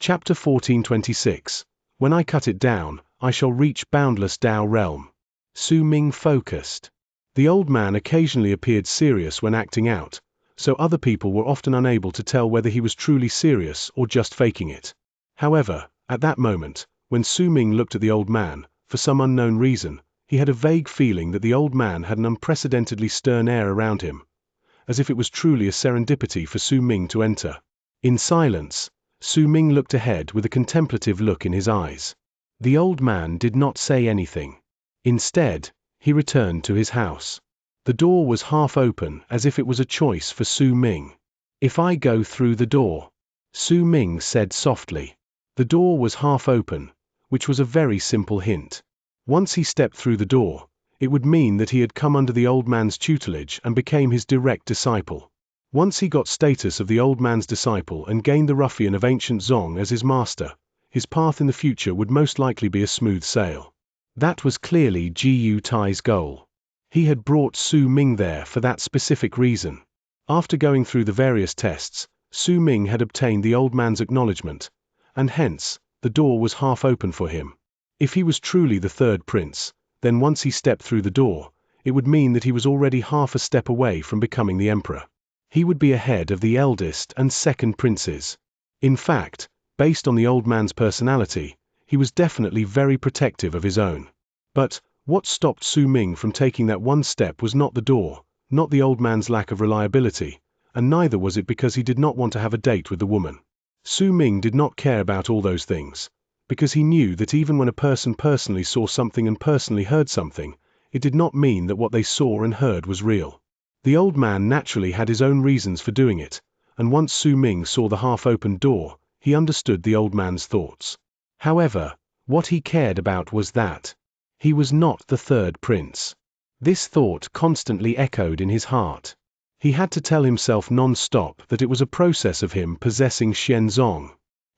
Chapter 1426. When I cut it down, I shall reach boundless Tao realm. Su Ming focused. The old man occasionally appeared serious when acting out, so other people were often unable to tell whether he was truly serious or just faking it. However, at that moment, when Su Ming looked at the old man, for some unknown reason, he had a vague feeling that the old man had an unprecedentedly stern air around him, as if it was truly a serendipity for Su Ming to enter. In silence, Su Ming looked ahead with a contemplative look in his eyes. The old man did not say anything. Instead, he returned to his house. The door was half open, as if it was a choice for Su Ming. "If I go through the door," Su Ming said softly. The door was half open, which was a very simple hint. Once he stepped through the door, it would mean that he had come under the old man's tutelage and became his direct disciple. Once he got status of the old man's disciple and gained the ruffian of ancient Zong as his master, his path in the future would most likely be a smooth sail. That was clearly Gu Tai's goal. He had brought Su Ming there for that specific reason. After going through the various tests, Su Ming had obtained the old man's acknowledgement, and hence, the door was half open for him. If he was truly the third prince, then once he stepped through the door, it would mean that he was already half a step away from becoming the emperor. He would be ahead of the eldest and second princes. In fact, based on the old man's personality, he was definitely very protective of his own. But what stopped Su Ming from taking that one step was not the door, not the old man's lack of reliability, and neither was it because he did not want to have a date with the woman. Su Ming did not care about all those things, because he knew that even when a person personally saw something and personally heard something, it did not mean that what they saw and heard was real. The old man naturally had his own reasons for doing it, and once Su Ming saw the half-opened door, he understood the old man's thoughts. However, what he cared about was that he was not the third prince. This thought constantly echoed in his heart. He had to tell himself non-stop that it was a process of him possessing Xianxia.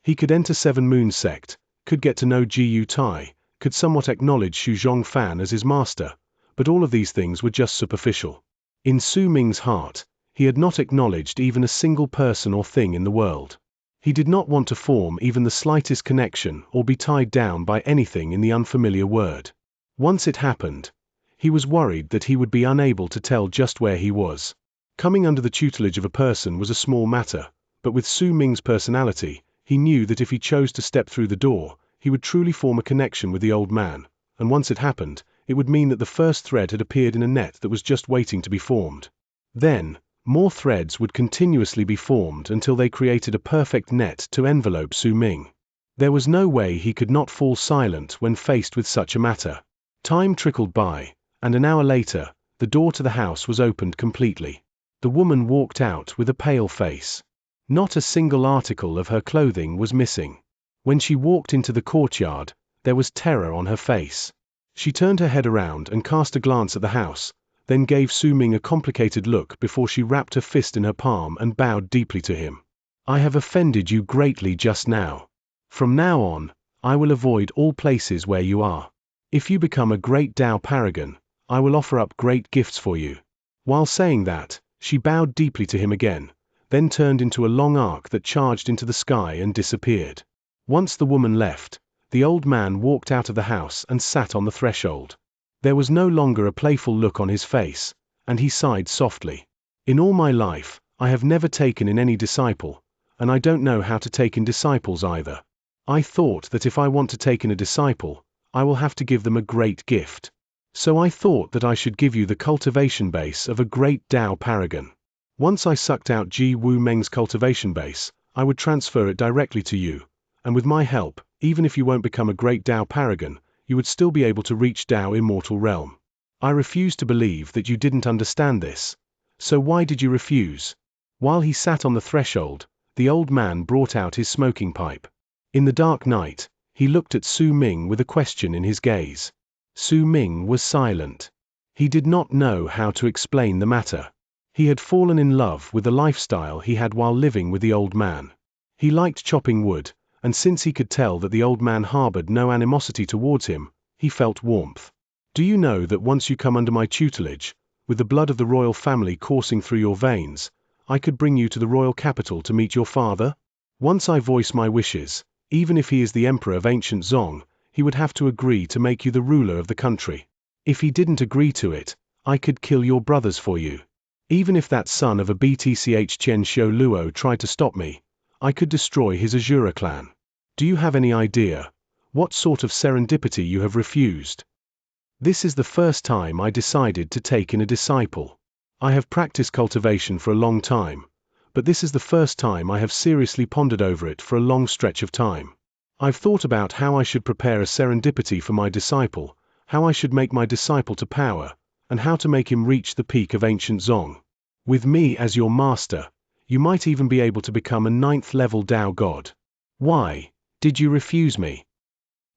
He could enter Seven Moons sect, could get to know Gu Tai, could somewhat acknowledge Xu Zhongfan as his master, but all of these things were just superficial. In Su Ming's heart, he had not acknowledged even a single person or thing in the world. He did not want to form even the slightest connection or be tied down by anything in the unfamiliar word. Once it happened, he was worried that he would be unable to tell just where he was. Coming under the tutelage of a person was a small matter, but with Su Ming's personality, he knew that if he chose to step through the door, he would truly form a connection with the old man, and once it happened, it would mean that the first thread had appeared in a net that was just waiting to be formed. Then, more threads would continuously be formed until they created a perfect net to envelope Su Ming. There was no way he could not fall silent when faced with such a matter. Time trickled by, and an hour later, the door to the house was opened completely. The woman walked out with a pale face. Not a single article of her clothing was missing. When she walked into the courtyard, there was terror on her face. She turned her head around and cast a glance at the house, then gave Su Ming a complicated look before she wrapped her fist in her palm and bowed deeply to him. "I have offended you greatly just now. From now on, I will avoid all places where you are. If you become a great Tao paragon, I will offer up great gifts for you." While saying that, she bowed deeply to him again, then turned into a long arc that charged into the sky and disappeared. Once the woman left, the old man walked out of the house and sat on the threshold. There was no longer a playful look on his face, and he sighed softly. "In all my life, I have never taken in any disciple, and I don't know how to take in disciples either. I thought that if I want to take in a disciple, I will have to give them a great gift. So I thought that I should give you the cultivation base of a great Tao paragon. Once I sucked out Ji Wu Meng's cultivation base, I would transfer it directly to you, and with my help, even if you won't become a great Tao paragon, you would still be able to reach Tao immortal realm. I refuse to believe that you didn't understand this. So why did you refuse?" While he sat on the threshold, the old man brought out his smoking pipe. In the dark night, he looked at Su Ming with a question in his gaze. Su Ming was silent. He did not know how to explain the matter. He had fallen in love with the lifestyle he had while living with the old man. He liked chopping wood, and since he could tell that the old man harbored no animosity towards him, he felt warmth. "Do you know that once you come under my tutelage, with the blood of the royal family coursing through your veins, I could bring you to the royal capital to meet your father? Once I voice my wishes, Even if he is the emperor of ancient Zong, he would have to agree to make you the ruler of the country. If he didn't agree to it, I could kill your brothers for you. Even if that son of a BTCH Xianxia Luo tried to stop me, I could destroy his Azura clan. Do you have any idea what sort of serendipity you have refused? This is the first time I decided to take in a disciple. I have practiced cultivation for a long time, but this is the first time I have seriously pondered over it for a long stretch of time. I've thought about how I should prepare a serendipity for my disciple, how I should make my disciple to power, and how to make him reach the peak of ancient Zong. With me as your master, you might even be able to become a 9th level Dao God. Why did you refuse me?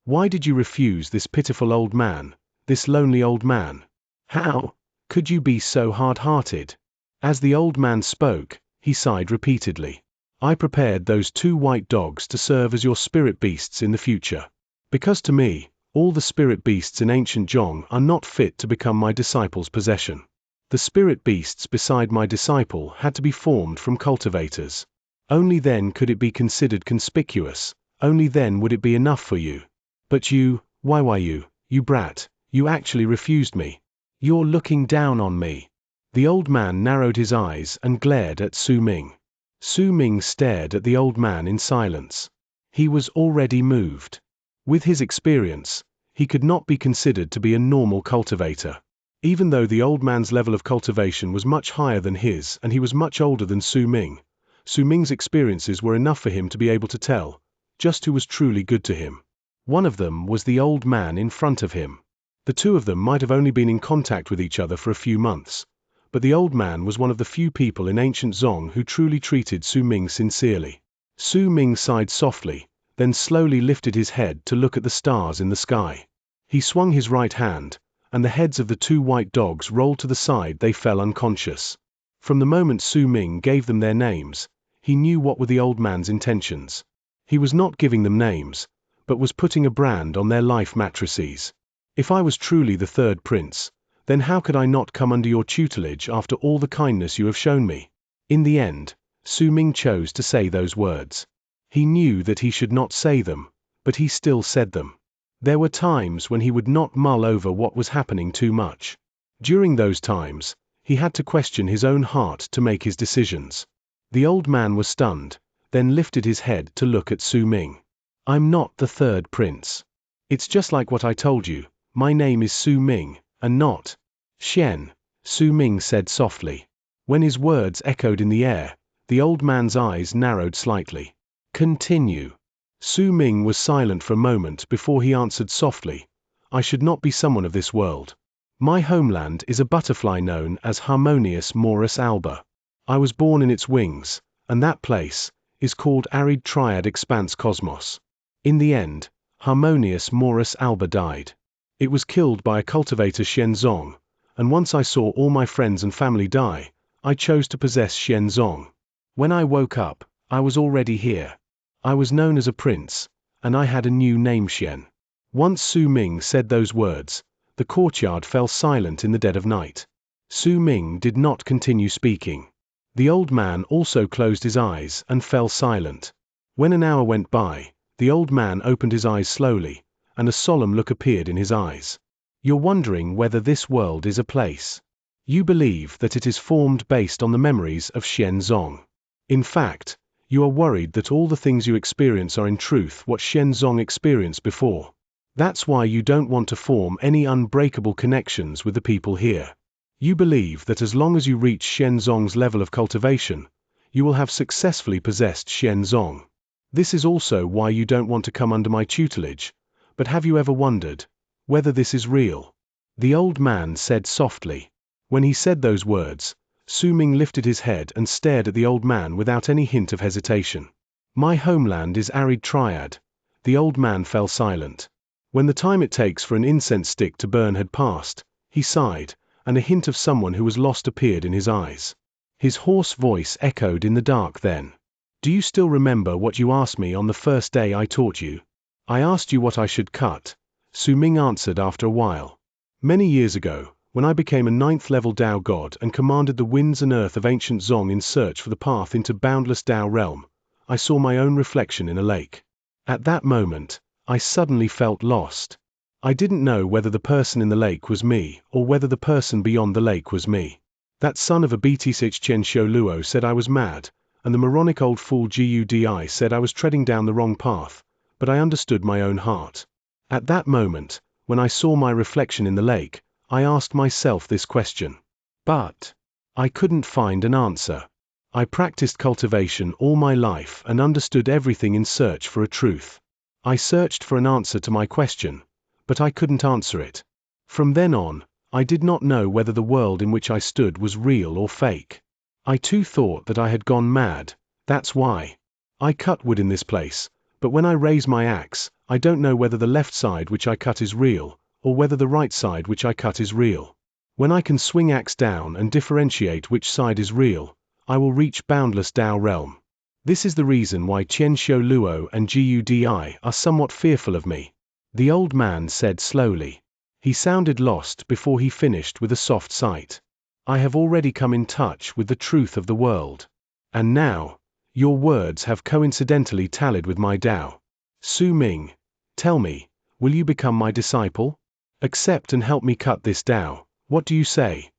Why did you refuse this pitiful old man, this lonely old man? How could you be so hard-hearted? As the old man spoke, he sighed repeatedly. I prepared those 2 white dogs to serve as your spirit beasts in the future. Because to me, all the spirit beasts in ancient Zhong are not fit to become my disciple's possession. The spirit beasts beside my disciple had to be formed from cultivators. Only then could it be considered conspicuous, only then would it be enough for you. But you, why you brat, you actually refused me. You're looking down on me. The old man narrowed his eyes and glared at Su Ming. Su Ming stared at the old man in silence. He was already moved. With his experience, he could not be considered to be a normal cultivator. Even though the old man's level of cultivation was much higher than his and he was much older than Su Ming's experiences were enough for him to be able to tell just who was truly good to him. One of them was the old man in front of him. The two of them might have only been in contact with each other for a few months, but the old man was one of the few people in ancient Zong who truly treated Su Ming sincerely. Su Ming sighed softly, then slowly lifted his head to look at the stars in the sky. He swung his right hand, and the heads of the 2 white dogs rolled to the side. They fell unconscious. From the moment Su Ming gave them their names, he knew what were the old man's intentions. He was not giving them names, but was putting a brand on their life matrices. If I was truly the 3rd prince, then how could I not come under your tutelage after all the kindness you have shown me? In the end, Su Ming chose to say those words. He knew that he should not say them, but he still said them. There were times when he would not mull over what was happening too much. During those times, he had to question his own heart to make his decisions. The old man was stunned, then lifted his head to look at Su Ming. I'm not the 3rd prince. It's just like what I told you, my name is Su Ming, and not Xian, Su Ming said softly. When his words echoed in the air, the old man's eyes narrowed slightly. Continue. Su Ming was silent for a moment before he answered softly, I should not be someone of this world. My homeland is a butterfly known as Harmonious Morus Alba. I was born in its wings, and that place is called Arid Triad Expanse Cosmos. In the end, Harmonious Morus Alba died. It was killed by a cultivator Xianzong, and once I saw all my friends and family die, I chose to possess Xianzong. When I woke up, I was already here. I was known as a prince, and I had a new name Xian. Once Su Ming said those words, the courtyard fell silent in the dead of night. Su Ming did not continue speaking. The old man also closed his eyes and fell silent. When an hour went by, the old man opened his eyes slowly, and a solemn look appeared in his eyes. You're wondering whether this world is a place. You believe that it is formed based on the memories of Xianzong. In fact, you are worried that all the things you experience are in truth what Xianzong experienced before. That's why you don't want to form any unbreakable connections with the people here. You believe that as long as you reach Xianzong's level of cultivation, you will have successfully possessed Xianzong. This is also why you don't want to come under my tutelage. But have you ever wondered whether this is real? The old man said softly. When he said those words, Su Ming lifted his head and stared at the old man without any hint of hesitation. My homeland is Arid Triad. The old man fell silent. When the time it takes for an incense stick to burn had passed, he sighed, and a hint of someone who was lost appeared in his eyes. His hoarse voice echoed in the dark then. Do you still remember what you asked me on the first day I taught you? I asked you what I should cut, Su Ming answered after a while. Many years ago, when I became a 9th level Dao God and commanded the winds and earth of ancient Zong in search for the path into boundless Dao realm, I saw my own reflection in a lake. At that moment, I suddenly felt lost. I didn't know whether the person in the lake was me, or whether the person beyond the lake was me. That son of a BT6 Xianxia Luo said I was mad, and the moronic old fool Gudi said I was treading down the wrong path, but I understood my own heart. At that moment, when I saw my reflection in the lake, I asked myself this question. But I couldn't find an answer. I practiced cultivation all my life and understood everything in search for a truth. I searched for an answer to my question, but I couldn't answer it. From then on, I did not know whether the world in which I stood was real or fake. I too thought that I had gone mad. That's why I cut wood in this place, but when I raise my axe, I don't know whether the left side which I cut is real, or whether the right side which I cut is real. When I can swing axe down and differentiate which side is real, I will reach boundless Tao realm. This is the reason why Xianxia Luo and Gudi are somewhat fearful of me. The old man said slowly. He sounded lost before he finished with a soft sight. I have already come in touch with the truth of the world. And now, your words have coincidentally tallied with my Tao. Su Ming, tell me, will you become my disciple? Accept and help me cut this Tao, what do you say?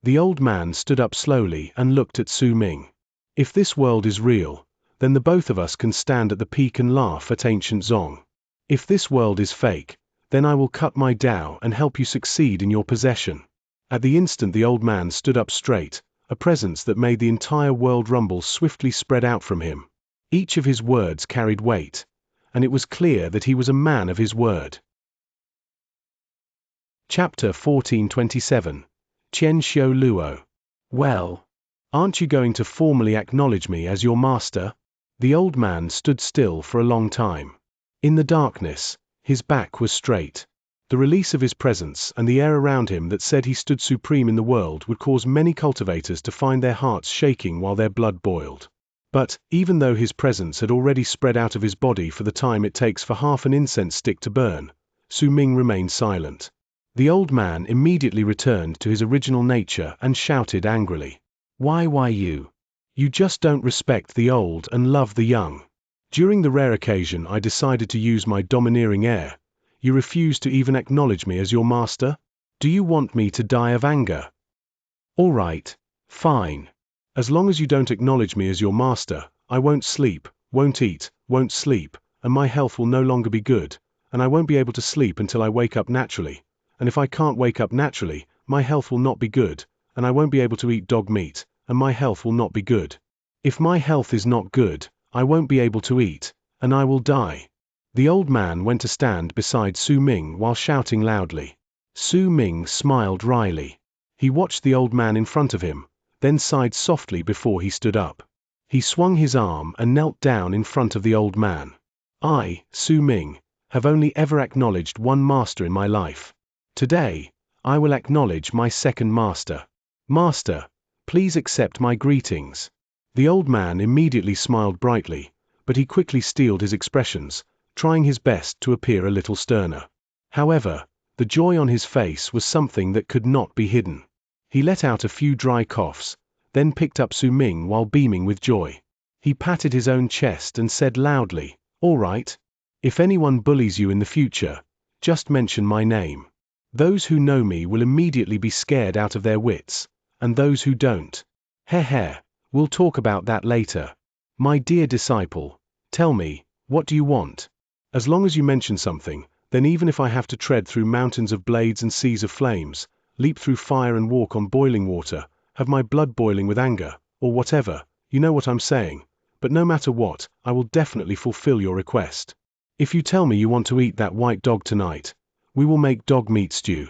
The old man stood up slowly and looked at Su Ming. If this world is real, then the both of us can stand at the peak and laugh at ancient Zong. If this world is fake, then I will cut my Tao and help you succeed in your possession. At the instant the old man stood up straight, a presence that made the entire world rumble swiftly spread out from him. Each of his words carried weight, and it was clear that he was a man of his word. Chapter 1427. Xianxia Luo. Well, aren't you going to formally acknowledge me as your master? The old man stood still for a long time. In the darkness, his back was straight. The release of his presence and the air around him that said he stood supreme in the world would cause many cultivators to find their hearts shaking while their blood boiled. But, even though his presence had already spread out of his body for the time it takes for half an incense stick to burn, Su Ming remained silent. The old man immediately returned to his original nature and shouted angrily. Why you? You just don't respect the old and love the young. During the rare occasion I decided to use my domineering air, you refuse to even acknowledge me as your master? Do you want me to die of anger? All right, fine. As long as you don't acknowledge me as your master, I won't sleep, won't eat, won't sleep, and my health will no longer be good, and I won't be able to sleep until I wake up naturally. And if I can't wake up naturally, my health will not be good, and I won't be able to eat dog meat, and my health will not be good. If my health is not good, I won't be able to eat, and I will die. The old man went to stand beside Su Ming while shouting loudly. Su Ming smiled wryly. He watched the old man in front of him, then sighed softly before he stood up. He swung his arm and knelt down in front of the old man. I, Su Ming, have only ever acknowledged one master in my life. Today, I will acknowledge my second master. Master, please accept my greetings. The old man immediately smiled brightly, but he quickly steeled his expressions, trying his best to appear a little sterner. However, the joy on his face was something that could not be hidden. He let out a few dry coughs, then picked up Su Ming while beaming with joy. He patted his own chest and said loudly, All right. If anyone bullies you in the future, just mention my name. Those who know me will immediately be scared out of their wits, and those who don't. We'll talk about that later. My dear disciple, tell me, what do you want? As long as you mention something, then even if I have to tread through mountains of blades and seas of flames, leap through fire and walk on boiling water, have my blood boiling with anger, or whatever, you know what I'm saying, but no matter what, I will definitely fulfill your request. If you tell me you want to eat that white dog tonight, we will make dog meat stew.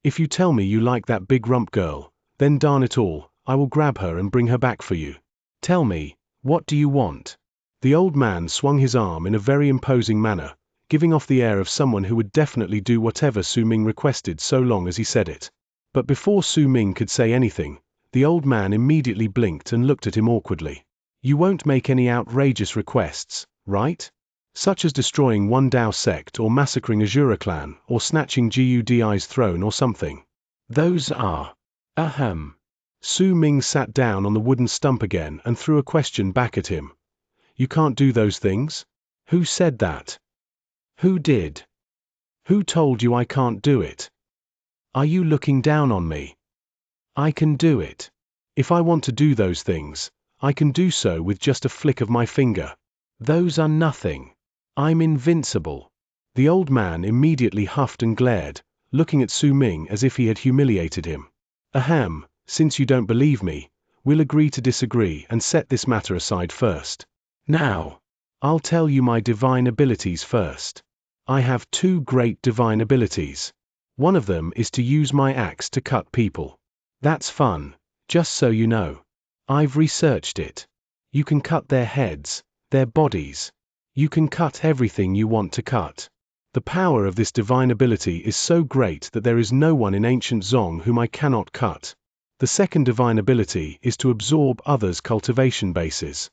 If you tell me you like that big rump girl, then darn it all, I will grab her and bring her back for you. Tell me, what do you want? The old man swung his arm in a very imposing manner, giving off the air of someone who would definitely do whatever Su Ming requested so long as he said it. But before Su Ming could say anything, the old man immediately blinked and looked at him awkwardly. You won't make any outrageous requests, right? Such as destroying one Dao sect or massacring a Jura clan or snatching Gudi's throne or something. Those are. Ahem. Su Ming sat down on the wooden stump again and threw a question back at him. You can't do those things? Who said that? Who did? Who told you I can't do it? Are you looking down on me? I can do it. If I want to do those things, I can do so with just a flick of my finger. Those are nothing. I'm invincible. The old man immediately huffed and glared, looking at Su Ming as if he had humiliated him. Ahem, since you don't believe me, we'll agree to disagree and set this matter aside first. Now, I'll tell you my divine abilities first. I have 2 great divine abilities. One of them is to use my axe to cut people. That's fun, just so you know. I've researched it. You can cut their heads, their bodies. You can cut everything you want to cut. The power of this divine ability is so great that there is no one in ancient Zong whom I cannot cut. The second divine ability is to absorb others' cultivation bases.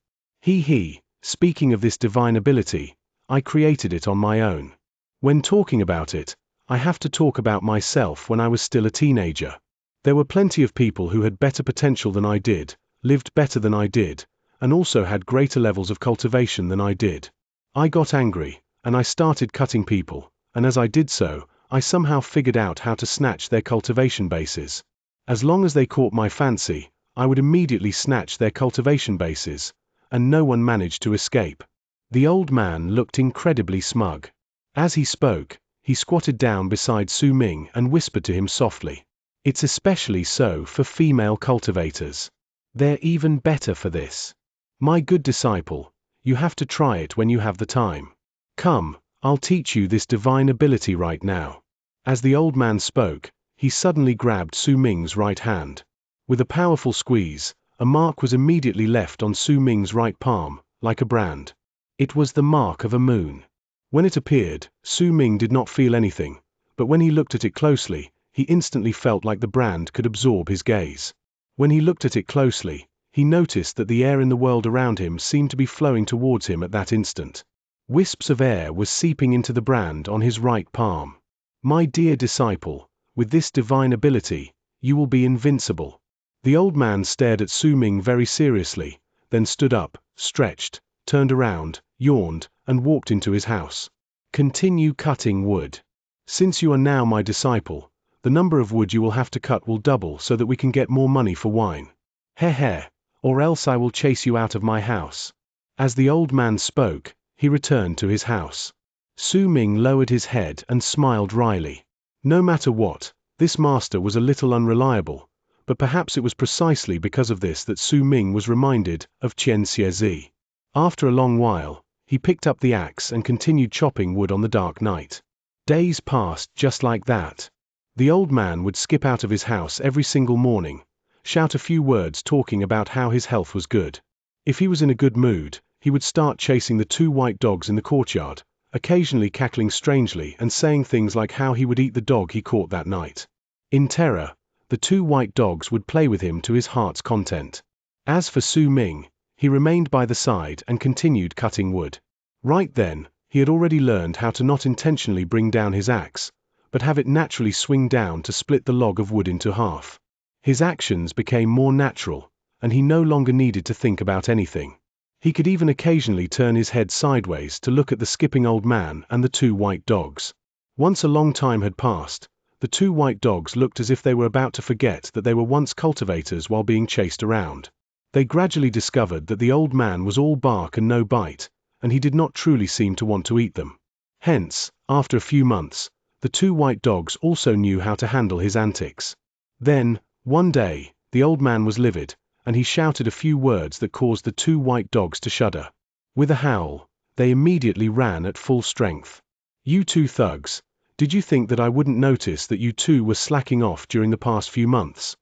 Speaking of this divine ability, I created it on my own. When talking about it, I have to talk about myself when I was still a teenager. There were plenty of people who had better potential than I did, lived better than I did, and also had greater levels of cultivation than I did. I got angry, and I started cutting people, and as I did so, I somehow figured out how to snatch their cultivation bases. As long as they caught my fancy, I would immediately snatch their cultivation bases, and no one managed to escape. The old man looked incredibly smug. As he spoke, he squatted down beside Su Ming and whispered to him softly. It's especially so for female cultivators. They're even better for this. My good disciple, you have to try it when you have the time. Come, I'll teach you this divine ability right now. As the old man spoke, he suddenly grabbed Su Ming's right hand. With a powerful squeeze, a mark was immediately left on Su Ming's right palm, like a brand. It was the mark of a moon. When it appeared, Su Ming did not feel anything, but when he looked at it closely, he instantly felt like the brand could absorb his gaze. When he looked at it closely, he noticed that the air in the world around him seemed to be flowing towards him at that instant. Wisps of air was seeping into the brand on his right palm. My dear disciple, with this divine ability, you will be invincible. The old man stared at Su Ming very seriously, then stood up, stretched, turned around, yawned, and walked into his house. Continue cutting wood. Since you are now my disciple, the number of wood you will have to cut will double so that we can get more money for wine. Heh, or else I will chase you out of my house. As the old man spoke, he returned to his house. Su Ming lowered his head and smiled wryly. No matter what, this master was a little unreliable, but perhaps it was precisely because of this that Su Ming was reminded of Xianxia. After a long while, he picked up the axe and continued chopping wood on the dark night. Days passed just like that. The old man would skip out of his house every single morning, shout a few words talking about how his health was good. If he was in a good mood, he would start chasing the 2 white dogs in the courtyard, occasionally cackling strangely and saying things like how he would eat the dog he caught that night. In terror, the 2 white dogs would play with him to his heart's content. As for Su Ming, he remained by the side and continued cutting wood. Right then, he had already learned how to not intentionally bring down his axe, but have it naturally swing down to split the log of wood into half. His actions became more natural, and he no longer needed to think about anything. He could even occasionally turn his head sideways to look at the skipping old man and the 2 white dogs. Once a long time had passed, the 2 white dogs looked as if they were about to forget that they were once cultivators while being chased around. They gradually discovered that the old man was all bark and no bite, and he did not truly seem to want to eat them. Hence, after a few months, the 2 white dogs also knew how to handle his antics. Then, one day, the old man was livid, and he shouted a few words that caused the 2 white dogs to shudder. With a howl, they immediately ran at full strength. You 2 thugs, did you think that I wouldn't notice that you 2 were slacking off during the past few months?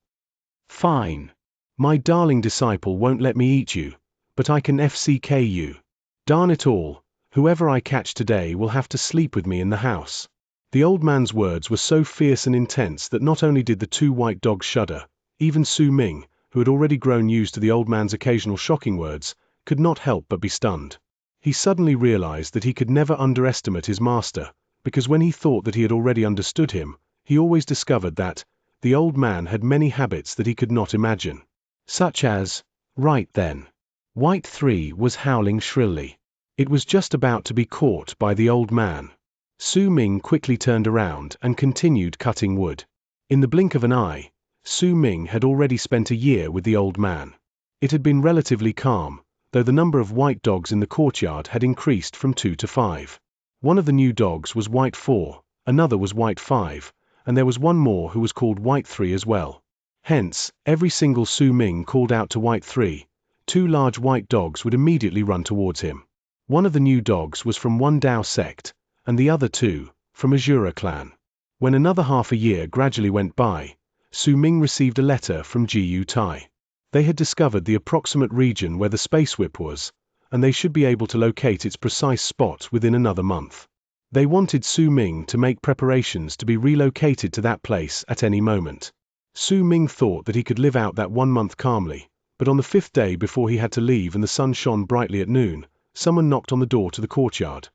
Fine. My darling disciple won't let me eat you, but I can FCK you. Darn it all, whoever I catch today will have to sleep with me in the house. The old man's words were so fierce and intense that not only did the 2 white dogs shudder, even Su Ming, who had already grown used to the old man's occasional shocking words, could not help but be stunned. He suddenly realized that he could never underestimate his master, because when he thought that he had already understood him, he always discovered that the old man had many habits that he could not imagine. Such as, right then, White 3 was howling shrilly. It was just about to be caught by the old man. Su Ming quickly turned around and continued cutting wood. In the blink of an eye, Su Ming had already spent a year with the old man. It had been relatively calm, though the number of white dogs in the courtyard had increased from 2 to 5. One of the new dogs was White 4, another was White 5, and there was one more who was called White 3 as well. Hence, every single Su Ming called out to White 3, 2 large white dogs would immediately run towards him. One of the new dogs was from one Dao sect, and the other 2, from Azura clan. When another half a year gradually went by, Su Ming received a letter from Jiu Tai. They had discovered the approximate region where the space whip was, and they should be able to locate its precise spot within another month. They wanted Su Ming to make preparations to be relocated to that place at any moment. Su Ming thought that he could live out that 1 month calmly, but on the 5th day before he had to leave and the sun shone brightly at noon, someone knocked on the door to the courtyard.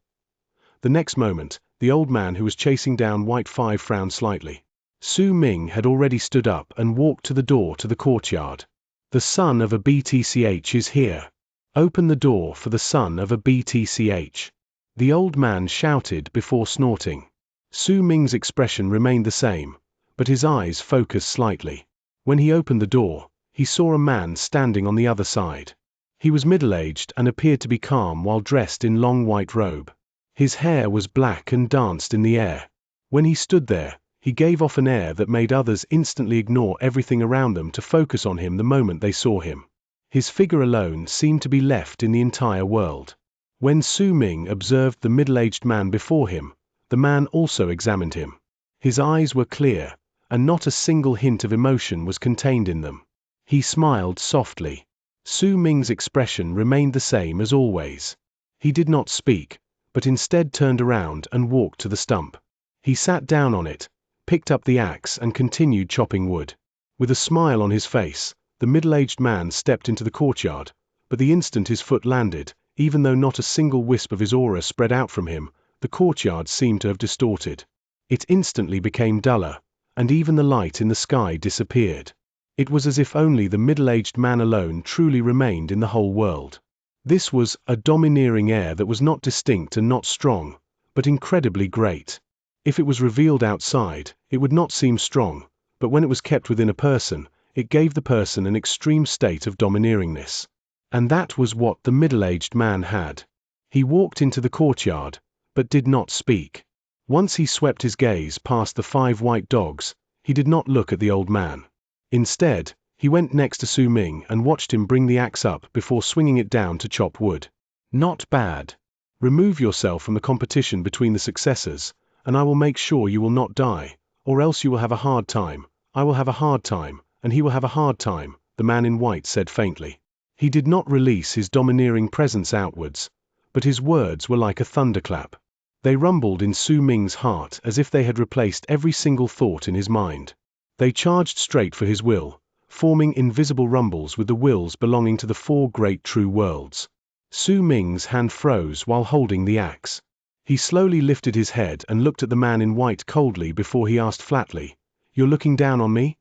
The next moment, the old man who was chasing down White 5 frowned slightly. Su Ming had already stood up and walked to the door to the courtyard. The son of a BTCH is here. Open the door for the son of a BTCH. The old man shouted before snorting. Su Ming's expression remained the same, but his eyes focused slightly. When he opened the door, he saw a man standing on the other side. He was middle-aged and appeared to be calm while dressed in long white robe. His hair was black and danced in the air. When he stood there, he gave off an air that made others instantly ignore everything around them to focus on him the moment they saw him. His figure alone seemed to be left in the entire world. When Su Ming observed the middle-aged man before him, the man also examined him. His eyes were clear, and not a single hint of emotion was contained in them. He smiled softly. Su Ming's expression remained the same as always. He did not speak, but instead turned around and walked to the stump. He sat down on it, picked up the axe and continued chopping wood. With a smile on his face, the middle-aged man stepped into the courtyard, but the instant his foot landed, even though not a single wisp of his aura spread out from him, the courtyard seemed to have distorted. It instantly became duller, and even the light in the sky disappeared. It was as if only the middle-aged man alone truly remained in the whole world. This was a domineering air that was not distinct and not strong, but incredibly great. If it was revealed outside, it would not seem strong, but when it was kept within a person, it gave the person an extreme state of domineeringness. And that was what the middle-aged man had. He walked into the courtyard, but did not speak. Once he swept his gaze past the 5 white dogs, he did not look at the old man. Instead, he went next to Su Ming and watched him bring the axe up before swinging it down to chop wood. Not bad. Remove yourself from the competition between the successors, and I will make sure you will not die, or else you will have a hard time, I will have a hard time, and he will have a hard time, the man in white said faintly. He did not release his domineering presence outwards, but his words were like a thunderclap. They rumbled in Su Ming's heart as if they had replaced every single thought in his mind. They charged straight for his will, forming invisible rumbles with the wills belonging to the 4 great true worlds. Su Ming's hand froze while holding the axe. He slowly lifted his head and looked at the man in white coldly before he asked flatly, "You're looking down on me?"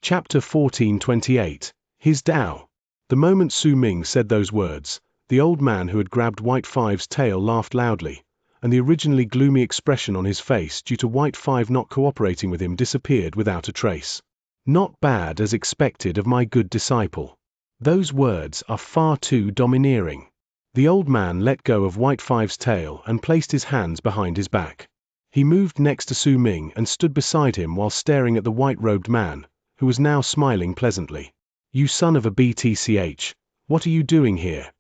Chapter 1428. His Dao. The moment Su Ming said those words, the old man who had grabbed White 5's tail laughed loudly, and the originally gloomy expression on his face due to White 5 not cooperating with him disappeared without a trace. Not bad as expected of my good disciple. Those words are far too domineering. The old man let go of White 5's tail and placed his hands behind his back. He moved next to Su Ming and stood beside him while staring at the white-robed man, who was now smiling pleasantly. "You son of a BTCH, what are you doing here?"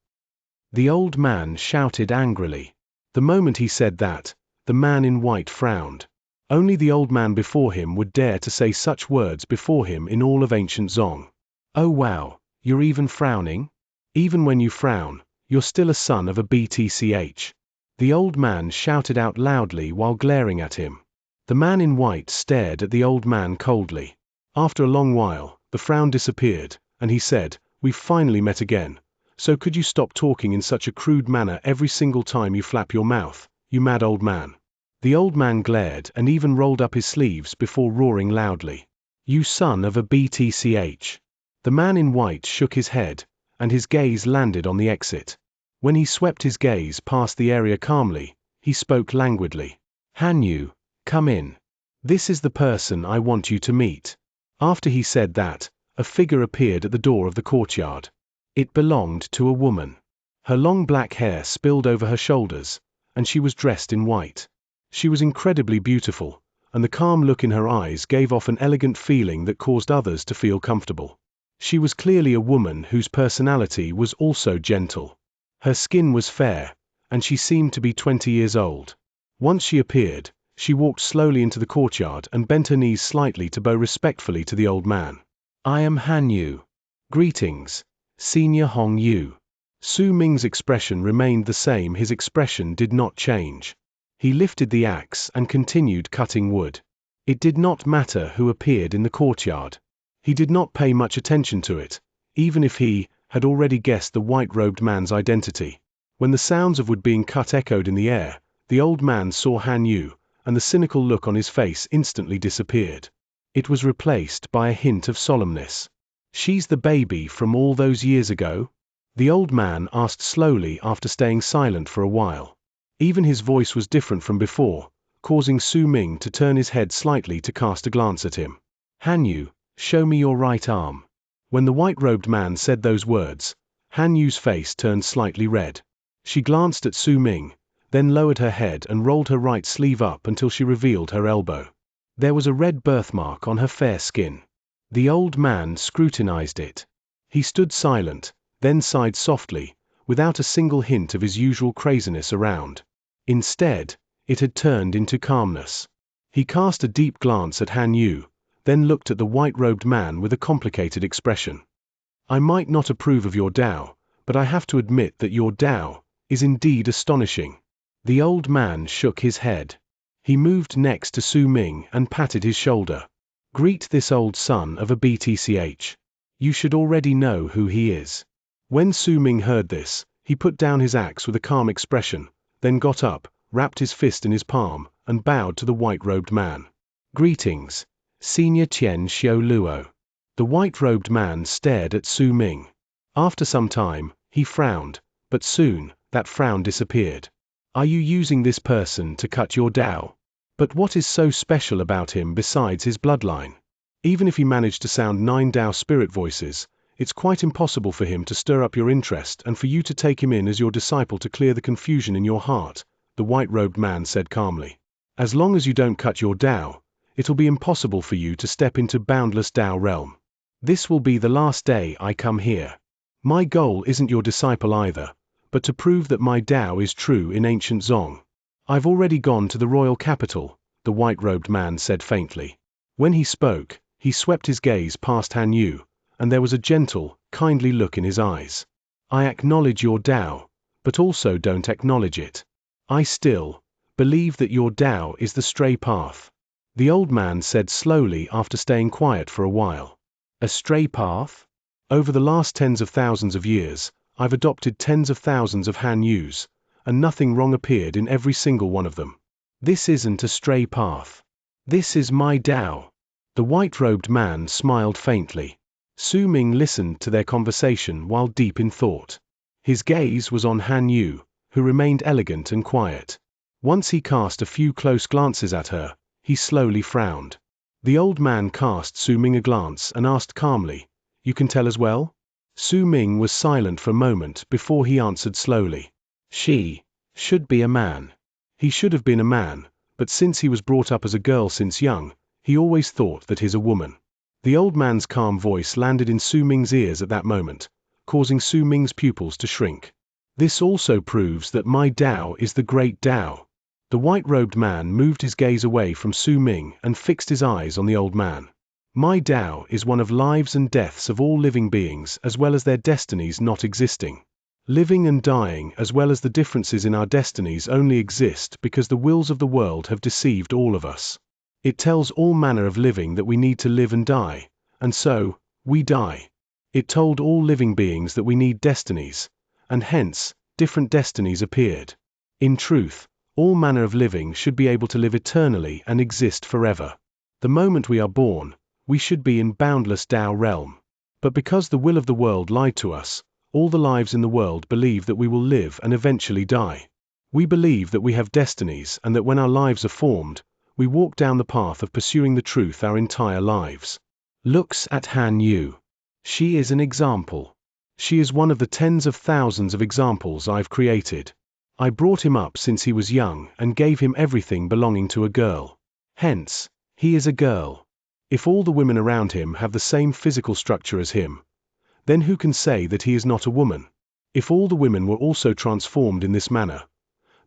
The old man shouted angrily. The moment he said that, the man in white frowned. Only the old man before him would dare to say such words before him in all of ancient Zong. "Oh wow, you're even frowning? Even when you frown, you're still a son of a BTCH." The old man shouted out loudly while glaring at him. The man in white stared at the old man coldly. After a long while, the frown disappeared, and he said, "We've finally met again. So could you stop talking in such a crude manner every single time you flap your mouth, you mad old man?" The old man glared and even rolled up his sleeves before roaring loudly. "You son of a BTCH." The man in white shook his head, and his gaze landed on the exit. When he swept his gaze past the area calmly, he spoke languidly. "Hanyu, come in. This is the person I want you to meet." After he said that, a figure appeared at the door of the courtyard. It belonged to a woman. Her long black hair spilled over her shoulders, and she was dressed in white. She was incredibly beautiful, and the calm look in her eyes gave off an elegant feeling that caused others to feel comfortable. She was clearly a woman whose personality was also gentle. Her skin was fair, and she seemed to be 20 years old. Once she appeared, she walked slowly into the courtyard and bent her knees slightly to bow respectfully to the old man. "I am Hanyu. Greetings, Senior Hong Yu." Su Ming's expression remained the same. His expression did not change. He lifted the axe and continued cutting wood. It did not matter who appeared in the courtyard. He did not pay much attention to it, even if he had already guessed the white-robed man's identity. When the sounds of wood being cut echoed in the air, the old man saw Hanyu, and the cynical look on his face instantly disappeared. It was replaced by a hint of solemnness. "She's the baby from all those years ago?" The old man asked slowly after staying silent for a while. Even his voice was different from before, causing Su Ming to turn his head slightly to cast a glance at him. "Hanyu, show me your right arm." When the white-robed man said those words, Hanyu's face turned slightly red. She glanced at Su Ming, then lowered her head and rolled her right sleeve up until she revealed her elbow. There was a red birthmark on her fair skin. The old man scrutinized it. He stood silent, then sighed softly, without a single hint of his usual craziness around. Instead, it had turned into calmness. He cast a deep glance at Hanyu, then looked at the white-robed man with a complicated expression. "I might not approve of your Tao, but I have to admit that your Tao is indeed astonishing." The old man shook his head. He moved next to Su Ming and patted his shoulder. "Greet this old son of a BTCH. You should already know who he is." When Su Ming heard this, he put down his axe with a calm expression, then got up, wrapped his fist in his palm, and bowed to the white-robed man. "Greetings, Senior Qian Xiu Luo." The white-robed man stared at Su Ming. After some time, he frowned, but soon, that frown disappeared. "Are you using this person to cut your Tao? But what is so special about him besides his bloodline? Even if he managed to sound 9 Tao spirit voices, it's quite impossible for him to stir up your interest and for you to take him in as your disciple to clear the confusion in your heart," the white-robed man said calmly. "As long as you don't cut your Tao, it'll be impossible for you to step into boundless Tao realm. This will be the last day I come here. My goal isn't your disciple either, but to prove that my Tao is true in ancient Zong. I've already gone to the royal capital," the white-robed man said faintly. When he spoke, he swept his gaze past Hanyu, and there was a gentle, kindly look in his eyes. "I acknowledge your Tao, but also don't acknowledge it. I still believe that your Tao is the stray path," the old man said slowly after staying quiet for a while. "A stray path? Over the last tens of thousands of years, I've adopted tens of thousands of Hanyus, and nothing wrong appeared in every single one of them. This isn't a stray path. This is my Tao." The white-robed man smiled faintly. Su Ming listened to their conversation while deep in thought. His gaze was on Hanyu, who remained elegant and quiet. Once he cast a few close glances at her, he slowly frowned. The old man cast Su Ming a glance and asked calmly, "You can tell as well?" Su Ming was silent for a moment before he answered slowly. "She should be a man." He should have been a man, but since he was brought up as a girl since young, he always thought that he's a woman. The old man's calm voice landed in Su Ming's ears at that moment, causing Su Ming's pupils to shrink. "This also proves that my Tao is the great Tao." The white-robed man moved his gaze away from Su Ming and fixed his eyes on the old man. "My Tao is one of lives and deaths of all living beings as well as their destinies not existing. Living and dying as well as the differences in our destinies only exist because the wills of the world have deceived all of us. It tells all manner of living that we need to live and die, and so, we die. It told all living beings that we need destinies, and hence, different destinies appeared. In truth, all manner of living should be able to live eternally and exist forever. The moment we are born, we should be in boundless Tao realm. But because the will of the world lied to us, all the lives in the world believe that we will live and eventually die. We believe that we have destinies and that when our lives are formed, we walk down the path of pursuing the truth our entire lives. Looks at Han Yu. She is an example. She is one of the tens of thousands of examples I've created. I brought him up since he was young and gave him everything belonging to a girl. Hence, he is a girl. If all the women around him have the same physical structure as him, then who can say that he is not a woman? If all the women were also transformed in this manner,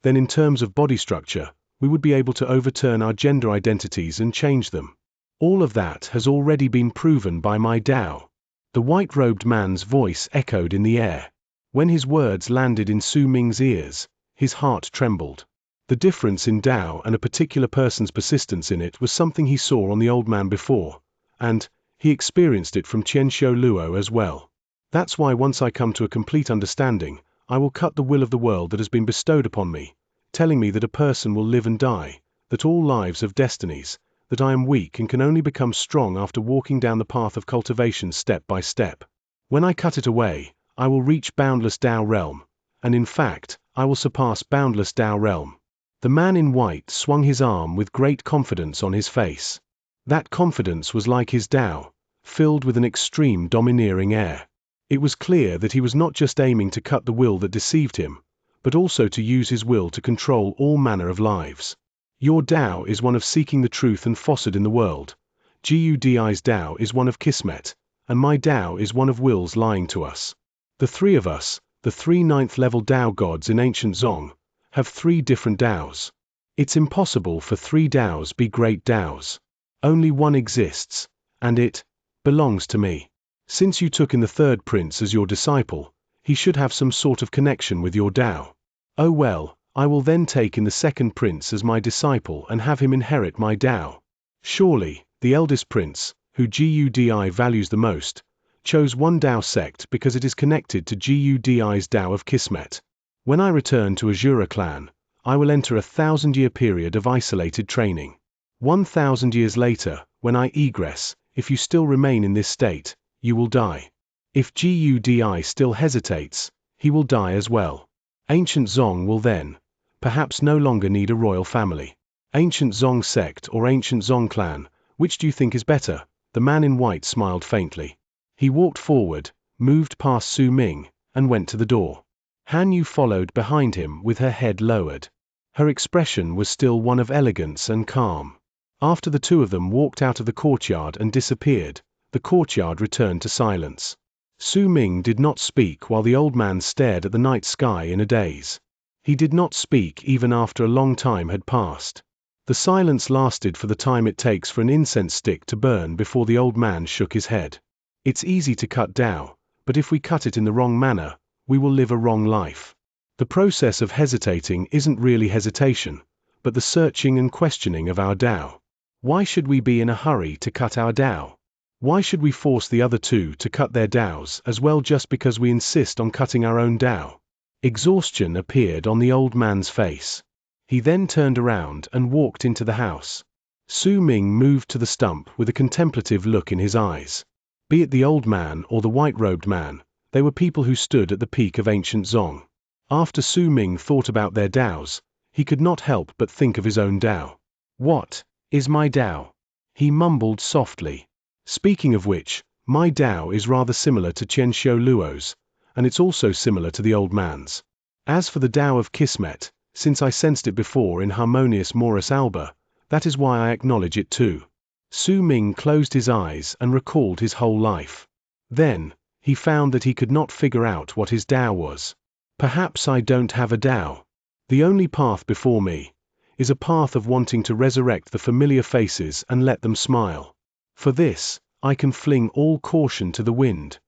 then in terms of body structure, we would be able to overturn our gender identities and change them. All of that has already been proven by my Tao. The white-robed man's voice echoed in the air. When his words landed in Su Ming's ears, his heart trembled. The difference in Tao and a particular person's persistence in it was something he saw on the old man before, and he experienced it from Xianxia Luo as well. That's why once I come to a complete understanding, I will cut the will of the world that has been bestowed upon me, telling me that a person will live and die, that all lives have destinies, that I am weak and can only become strong after walking down the path of cultivation step by step. When I cut it away, I will reach boundless Tao realm, and in fact, I will surpass boundless Tao realm. The man in white swung his arm with great confidence on his face. That confidence was like his Tao, filled with an extreme domineering air. It was clear that he was not just aiming to cut the will that deceived him, but also to use his will to control all manner of lives. Your Tao is one of seeking the truth and falsehood in the world. Gudi's Tao is one of Kismet, and my Tao is one of wills lying to us. The three of us, the three ninth-level Tao gods in ancient Zong, have three different Taos. It's impossible for three Taos be great Taos. Only one exists, and it belongs to me. Since you took in the third prince as your disciple, he should have some sort of connection with your Tao. Oh well, I will then take in the second prince as my disciple and have him inherit my Tao. Surely, the eldest prince, who Gudi values the most, chose one Tao sect because it is connected to Gudi's Tao of Kismet. When I return to Azura clan, I will enter a 1,000-year period of isolated training. 1,000 years later, when I egress, if you still remain in this state, you will die. If Gudi still hesitates, he will die as well. Ancient Zong will then, perhaps no longer need a royal family. Ancient Zong sect or Ancient Zong clan, which do you think is better? The man in white smiled faintly. He walked forward, moved past Su Ming, and went to the door. Han Yu followed behind him with her head lowered. Her expression was still one of elegance and calm. After the two of them walked out of the courtyard and disappeared, the courtyard returned to silence. Su Ming did not speak while the old man stared at the night sky in a daze. He did not speak even after a long time had passed. The silence lasted for the time it takes for an incense stick to burn before the old man shook his head. It's easy to cut Tao, but if we cut it in the wrong manner, we will live a wrong life. The process of hesitating isn't really hesitation, but the searching and questioning of our Tao. Why should we be in a hurry to cut our Tao? Why should we force the other two to cut their Taos as well just because we insist on cutting our own Tao? Exhaustion appeared on the old man's face. He then turned around and walked into the house. Su Ming moved to the stump with a contemplative look in his eyes. Be it the old man or the white-robed man, they were people who stood at the peak of ancient Zong. After Su Ming thought about their Taos, he could not help but think of his own Tao. What is my Tao? He mumbled softly. Speaking of which, my Tao is rather similar to Xianxia Luo's, and it's also similar to the old man's. As for the Tao of Kismet, since I sensed it before in harmonious Morris Alba, that is why I acknowledge it too. Su Ming closed his eyes and recalled his whole life. Then, he found that he could not figure out what his Tao was. Perhaps I don't have a Tao. The only path before me is a path of wanting to resurrect the familiar faces and let them smile. For this, I can fling all caution to the wind.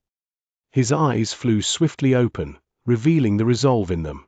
His eyes flew swiftly open, revealing the resolve in them.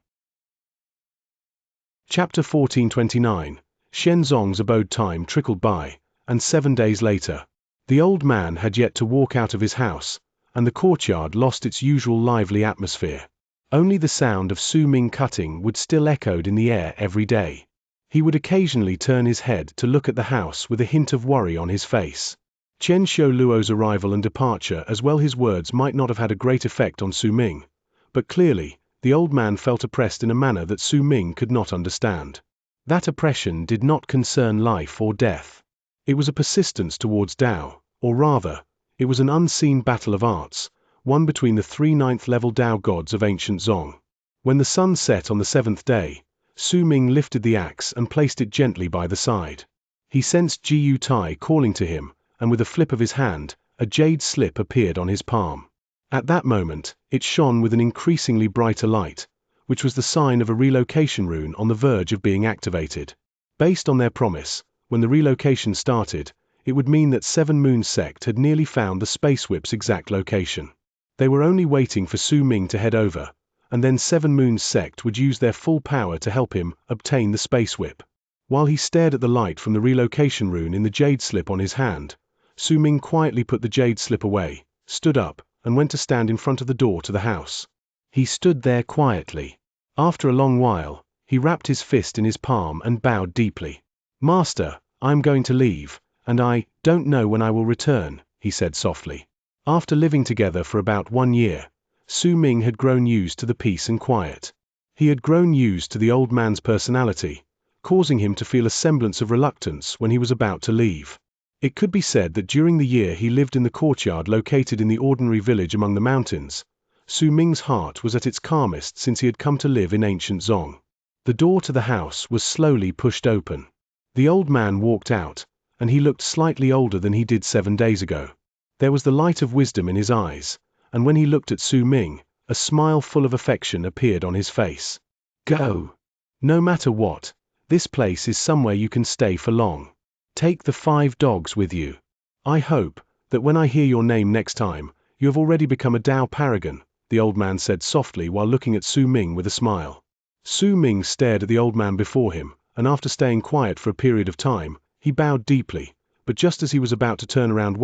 Chapter 1429. Shenzong's abode time trickled by, and 7 days later, the old man had yet to walk out of his house, and the courtyard lost its usual lively atmosphere. Only the sound of Su Ming cutting would still echoed in the air every day. He would occasionally turn his head to look at the house with a hint of worry on his face. Chen Xiaoluo's arrival and departure as well his words might not have had a great effect on Su Ming, But clearly, the old man felt oppressed in a manner that Su Ming could not understand. That oppression did not concern life or death. It was a persistence towards Tao, or rather, it was an unseen battle of arts, one between the 3 ninth-level Tao gods of ancient Zong. When the sun set on the 7th day, Su Ming lifted the axe and placed it gently by the side. He sensed Jiu Tai calling to him, and with a flip of his hand, a jade slip appeared on his palm. At that moment, it shone with an increasingly brighter light, which was the sign of a relocation rune on the verge of being activated. Based on their promise, when the relocation started, it would mean that Seven Moons Sect had nearly found the Space Whip's exact location. They were only waiting for Su Ming to head over, and then Seven Moons Sect would use their full power to help him obtain the Space Whip. While he stared at the light from the relocation rune in the jade slip on his hand, Su Ming quietly put the jade slip away, stood up, and went to stand in front of the door to the house. He stood there quietly. After a long while, he wrapped his fist in his palm and bowed deeply. "Master, I'm going to leave, and I don't know when I will return," he said softly. After living together for about 1 year, Su Ming had grown used to the peace and quiet. He had grown used to the old man's personality, causing him to feel a semblance of reluctance when he was about to leave. It could be said that during the year he lived in the courtyard located in the ordinary village among the mountains, Su Ming's heart was at its calmest since he had come to live in ancient Zong. The door to the house was slowly pushed open. The old man walked out, and he looked slightly older than he did 7 days ago. There was the light of wisdom in his eyes, and when he looked at Su Ming, a smile full of affection appeared on his face. "Go. No matter what, this place is somewhere you can stay for long. Take the 5 dogs with you. I hope that when I hear your name next time, you have already become a Tao paragon," the old man said softly while looking at Su Ming with a smile. Su Ming stared at the old man before him, and after staying quiet for a period of time, he bowed deeply, but just as he was about to turn around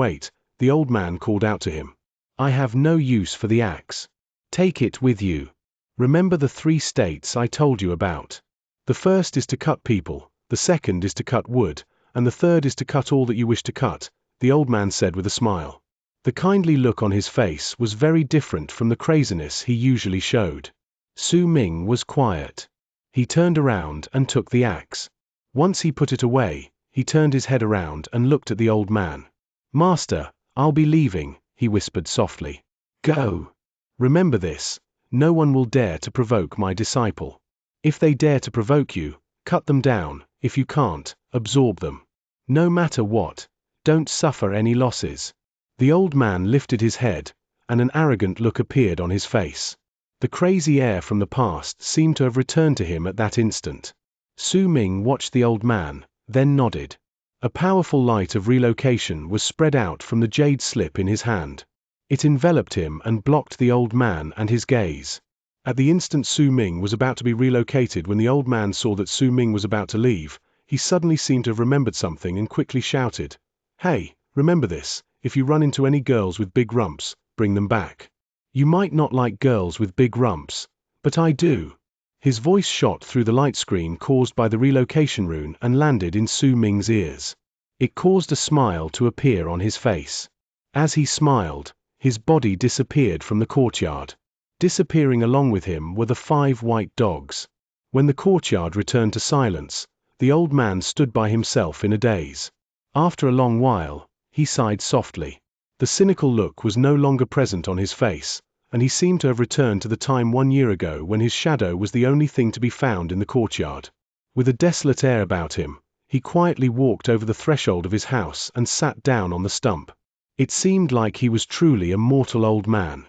the old man called out to him. "I have no use for the axe. Take it with you. Remember the 3 states I told you about. The first is to cut people, the second is to cut wood, and the third is to cut all that you wish to cut," the old man said with a smile. The kindly look on his face was very different from the craziness he usually showed. Su Ming was quiet. He turned around and took the axe. Once he put it away, he turned his head around and looked at the old man. "Master, I'll be leaving," he whispered softly. "Go. Remember this, no one will dare to provoke my disciple. If they dare to provoke you, cut them down, if you can't, absorb them. No matter what, don't suffer any losses." The old man lifted his head, and an arrogant look appeared on his face. The crazy air from the past seemed to have returned to him at that instant. Su Ming watched the old man, then nodded. A powerful light of relocation was spread out from the jade slip in his hand. It enveloped him and blocked the old man and his gaze. At the instant Su Ming was about to be relocated, when the old man saw that Su Ming was about to leave, he suddenly seemed to have remembered something and quickly shouted, "Hey, remember this, if you run into any girls with big rumps, bring them back. You might not like girls with big rumps, but I do." His voice shot through the light screen caused by the relocation rune and landed in Su Ming's ears. It caused a smile to appear on his face. As he smiled, his body disappeared from the courtyard. Disappearing along with him were the 5 white dogs. When the courtyard returned to silence, the old man stood by himself in a daze. After a long while, he sighed softly. The cynical look was no longer present on his face, and he seemed to have returned to the time 1 year ago when his shadow was the only thing to be found in the courtyard. With a desolate air about him, he quietly walked over the threshold of his house and sat down on the stump. It seemed like he was truly a mortal old man.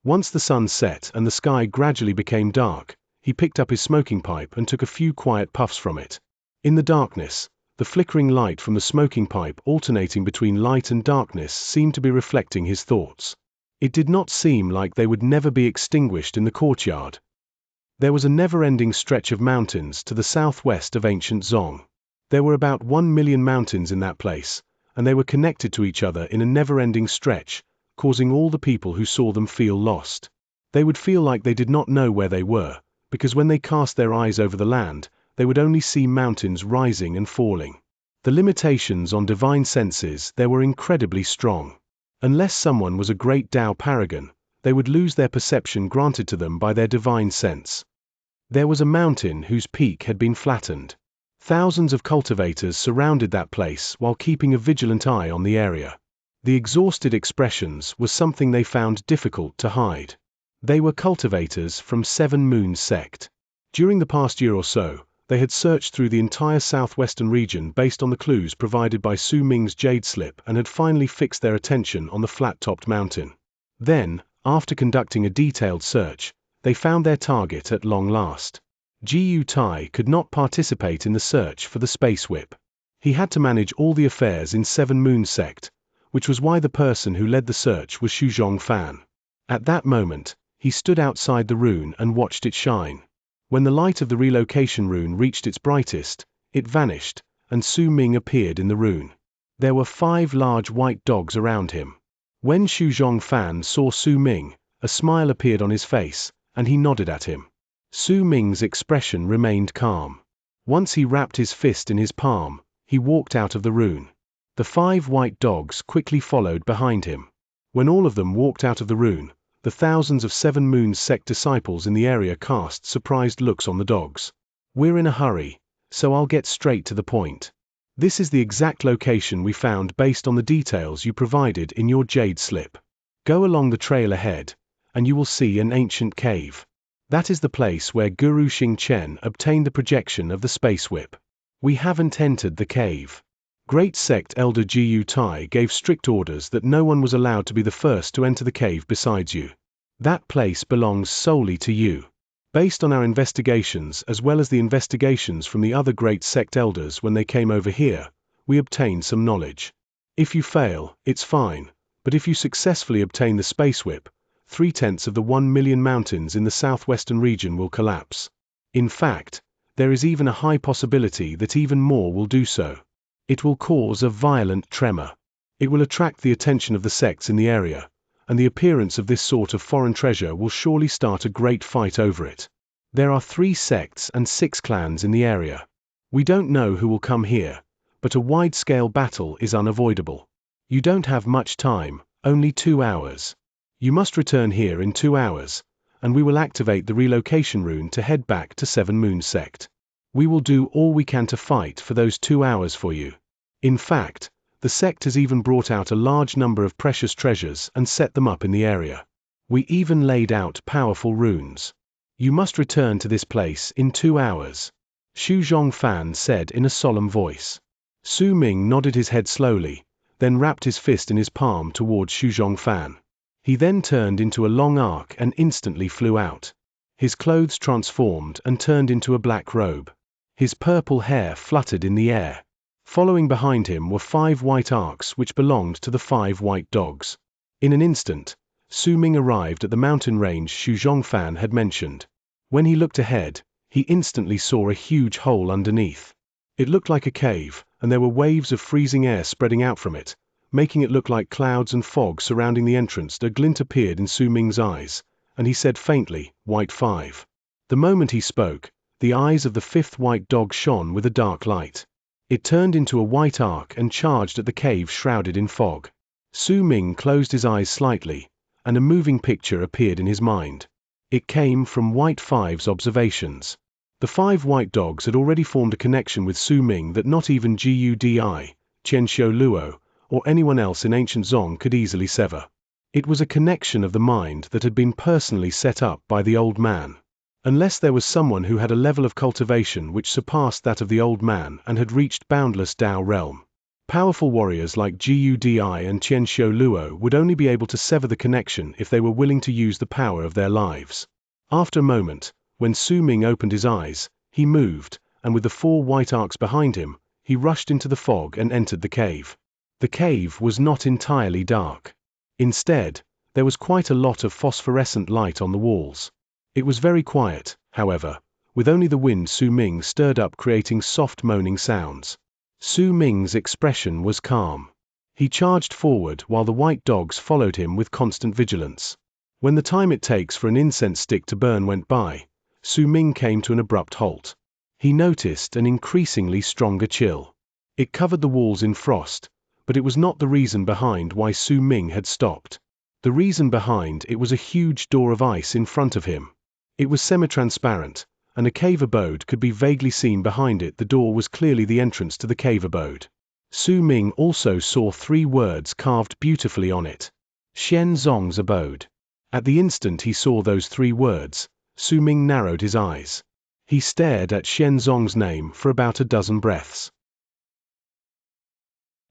Once the sun set and the sky gradually became dark, he picked up his smoking pipe and took a few quiet puffs from it. In the darkness, the flickering light from the smoking pipe alternating between light and darkness seemed to be reflecting his thoughts. It did not seem like they would never be extinguished in the courtyard. There was a never-ending stretch of mountains to the southwest of ancient Zong. There were about 1 million mountains in that place, and they were connected to each other in a never-ending stretch, causing all the people who saw them feel lost. They would feel like they did not know where they were, because when they cast their eyes over the land, they would only see mountains rising and falling. The limitations on divine senses there were incredibly strong. Unless someone was a great Tao paragon, they would lose their perception granted to them by their divine sense. There was a mountain whose peak had been flattened. Thousands of cultivators surrounded that place while keeping a vigilant eye on the area. The exhausted expressions was something they found difficult to hide. They were cultivators from Seven Moons sect. During the past year or so, they had searched through the entire southwestern region based on the clues provided by Su Ming's jade slip and had finally fixed their attention on the flat-topped mountain. Then, after conducting a detailed search, they found their target at long last. Jiu Tai could not participate in the search for the space whip. He had to manage all the affairs in Seven Moons sect, which was why the person who led the search was Xu Fan. At that moment, he stood outside the rune and watched it shine. When the light of the relocation rune reached its brightest, it vanished, and Su Ming appeared in the rune. There were 5 large white dogs around him. When Xu Fan saw Su Ming, a smile appeared on his face, and he nodded at him. Su Ming's expression remained calm. Once he wrapped his fist in his palm, he walked out of the rune. The 5 white dogs quickly followed behind him. When all of them walked out of the rune, the thousands of Seven Moons sect disciples in the area cast surprised looks on the dogs. "We're in a hurry, so I'll get straight to the point. This is the exact location we found based on the details you provided in your jade slip. Go along the trail ahead, and you will see an ancient cave. That is the place where Guru Xingchen obtained the projection of the space whip. We haven't entered the cave. Great Sect Elder Jiu Tai gave strict orders that no one was allowed to be the first to enter the cave besides you. That place belongs solely to you. Based on our investigations as well as the investigations from the other Great Sect Elders when they came over here, we obtained some knowledge. If you fail, it's fine, but if you successfully obtain the space whip, 3/10 of the 1 million mountains in the southwestern region will collapse. In fact, there is even a high possibility that even more will do so. It will cause a violent tremor. It will attract the attention of the sects in the area, and the appearance of this sort of foreign treasure will surely start a great fight over it. There are 3 sects and 6 clans in the area. We don't know who will come here, but a wide-scale battle is unavoidable. You don't have much time, only 2 hours. You must return here in 2 hours, and we will activate the relocation rune to head back to Seven Moons sect. We will do all we can to fight for those 2 hours for you. In fact, the sect has even brought out a large number of precious treasures and set them up in the area. We even laid out powerful runes. You must return to this place in 2 hours. Xu Fan said in a solemn voice. Su Ming nodded his head slowly, then wrapped his fist in his palm towards Xu Fan. He then turned into a long arc and instantly flew out. His clothes transformed and turned into a black robe. His purple hair fluttered in the air. Following behind him were 5 white arcs which belonged to the 5 white dogs. In an instant, Su Ming arrived at the mountain range Xu Fan had mentioned. When he looked ahead, he instantly saw a huge hole underneath. It looked like a cave, and there were waves of freezing air spreading out from it, making it look like clouds and fog surrounding the entrance. A glint appeared in Su Ming's eyes, and he said faintly, "White 5." The moment he spoke, the eyes of the 5th white dog shone with a dark light. It turned into a white arc and charged at the cave shrouded in fog. Su Ming closed his eyes slightly, and a moving picture appeared in his mind. It came from White 5's observations. The 5 white dogs had already formed a connection with Su Ming that not even Gudi, Xianxia Luo, or anyone else in ancient Zong could easily sever. It was a connection of the mind that had been personally set up by the old man. Unless there was someone who had a level of cultivation which surpassed that of the old man and had reached boundless Tao realm. Powerful warriors like Gudi and Xianxia Luo would only be able to sever the connection if they were willing to use the power of their lives. After a moment, when Su Ming opened his eyes, he moved, and with the 4 white arcs behind him, he rushed into the fog and entered the cave. The cave was not entirely dark. Instead, there was quite a lot of phosphorescent light on the walls. It was very quiet, however, with only the wind Su Ming stirred up creating soft moaning sounds. Su Ming's expression was calm. He charged forward while the white dogs followed him with constant vigilance. When the time it takes for an incense stick to burn went by, Su Ming came to an abrupt halt. He noticed an increasingly stronger chill. It covered the walls in frost, but it was not the reason behind why Su Ming had stopped. The reason behind it was a huge door of ice in front of him. It was semi-transparent, and a cave abode could be vaguely seen behind it. The door was clearly the entrance to the cave abode. Su Ming also saw 3 words carved beautifully on it. Xianxia's abode. At the instant he saw those 3 words, Su Ming narrowed his eyes. He stared at Xianxia's name for about a dozen breaths.